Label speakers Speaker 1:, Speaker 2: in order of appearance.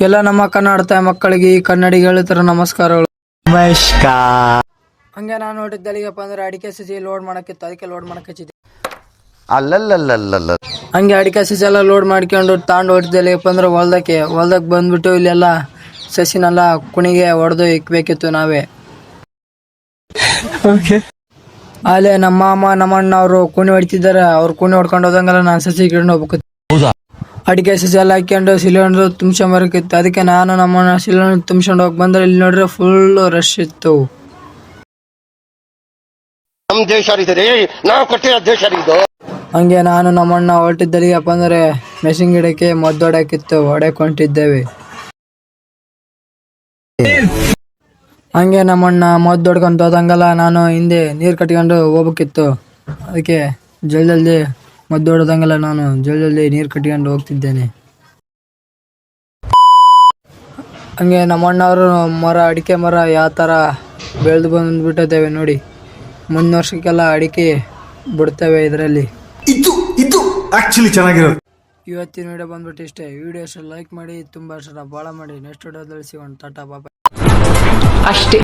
Speaker 1: ಎಲ್ಲ ನಮ್ಮ ಕನ್ನಡ ತಾಯಿ ಮಕ್ಕಳಿಗೆ ಈ ಕನ್ನಡಿಗೆ ಹೇಳುತ್ತಾರೆ ನಮಸ್ಕಾರಗಳು.
Speaker 2: ನಮಸ್ಕಾರ.
Speaker 1: ಹಂಗೆ ನಾನು ನೋಡಿದ್ದಲ್ಲಿಗಪ್ಪ ಅಂದ್ರೆ ಅಡಿಕೆ ಸಸಿ ಲೋಡ್ ಮಾಡಕ್ಕಿತ್ತು, ಅದಕ್ಕೆ ಲೋಡ್ ಮಾಡಕ್ ಹಚ್ಚಿದ್ದೆ.
Speaker 2: ಅಲ್ಲಲ್ಲಲ್ಲಲ್ಲ
Speaker 1: ಹಂಗೆ ಅಡಿಕೆ ಸಸಿ ಎಲ್ಲ ಲೋಡ್ ಮಾಡ್ಕೊಂಡು ತಾಂಡ್ ಹೊಡಿದ್ದಲ್ಲಿಗಪ್ಪ ಅಂದ್ರೆ ಹೊಲ್ದಕ್ಕೆ ಬಂದ್ಬಿಟ್ಟು ಇಲ್ಲೆಲ್ಲ ಸಸಿನೆಲ್ಲ ಕುಣಿಗೆ ಹೊಡೆದು ಇಕ್ಬೇಕಿತ್ತು ನಾವೇ. ಅಲ್ಲೇ ನಮ್ಮ ಮಾಮ ನಮ್ಮ ಅಣ್ಣ ಅವರು ಕುಣಿ ಹೊಡಿತಿದ್ದಾರೆ. ಅವ್ರು ಕುಣಿ ಹೊಡ್ಕೊಂಡು ಹೋದಂಗೆಲ್ಲ ನಾನು ಸಸಿ ಗಿಡ ಹೋಗ್ಬೇಕಿತ್ತು. ಅಡಿಕೆ ಸಸಿ ಎಲ್ಲ ಹಾಕ್ಕೊಂಡು ಸಿಲಿಂಡರ್ ತುಂಬ್ಸ್ಕೊಂಬರಕಿತ್ತು. ಅದಕ್ಕೆ ನಾನು ನಮ್ಮನ್ನ ಸಿಲಿಂಡರ್ ತುಂಬ್ಸ್ಕೊಂಡು ಹೋಗಿ ಬಂದ್ರೆ ಇಲ್ಲಿ ನೋಡ್ರೆ ಫುಲ್ ರಶ್ ಇತ್ತು.
Speaker 2: ನಮ್ ದೇಶ ನಾವು ಕೊಟ್ಟಿರೋ ದೇಶ ಇದು.
Speaker 1: ಹಂಗೆ ನಾನು ನಮ್ಮಣ್ಣ ಹೊರಟಿದ್ದಲ್ಲಿಗಪ್ಪ ಅಂದ್ರೆ ಮೆಣಸಿನ ಗಿಡಕ್ಕೆ ಮದ್ದು ಹೊಡ್ಯಾಕಿತ್ತು, ಹೊಡ್ಯಾಕೊಂಡಿದ್ದೇವೆ. ಹಂಗೆ ನಮ್ಮಣ್ಣ ಮದ್ದು ಹೊಡ್ಕೊಂತ ಹೋದಂಗೆಲ್ಲ ನಾನು ಹಿಂದೆ ನೀರು ಕಟ್ಕೊಂಡು ಹೋಗ್ಬೇಕಿತ್ತು. ಅದಕ್ಕೆ ಜಲ್ದಿ ಮದ್ದು ಹೊಡೆದಂಗೆಲ್ಲ ನಾನು ಜಲ್ದಿ ನೀರು ಕಟ್ಕೊಂಡು ಹೋಗ್ತಿದ್ದೇನೆ. ಹಂಗೆ ನಮ್ಮಣ್ಣವರು ಅಡಿಕೆ ಮರ ಯಾವ ಥರ ಬೆಳೆದು ಬಂದ್ಬಿಟ್ಟಿದ್ದೇವೆ ನೋಡಿ. ಮುಂದಿನ ವರ್ಷಕ್ಕೆಲ್ಲ ಅಡಿಕೆ ಬಿಡ್ತೇವೆ ಇದರಲ್ಲಿ.
Speaker 3: ಇದು ಆಕ್ಚುಲಿ ಚೆನ್ನಾಗಿರೋದು.
Speaker 1: ಇವತ್ತಿನ ವಿಡಿಯೋ ಬಂದ್ಬಿಟ್ಟು ಇಷ್ಟೇ. ವಿಡಿಯೋ ಲೈಕ್ ಮಾಡಿ, ತುಂಬ ಭಾಳ ಮಾಡಿ. ನೆಕ್ಸ್ಟ್ ವಿಡಿಯೋದಲ್ಲಿ ಸಿಗೋಣ. ಟಾಟಾ ಬಾಬಾ.
Speaker 4: ಅಷ್ಟೇ.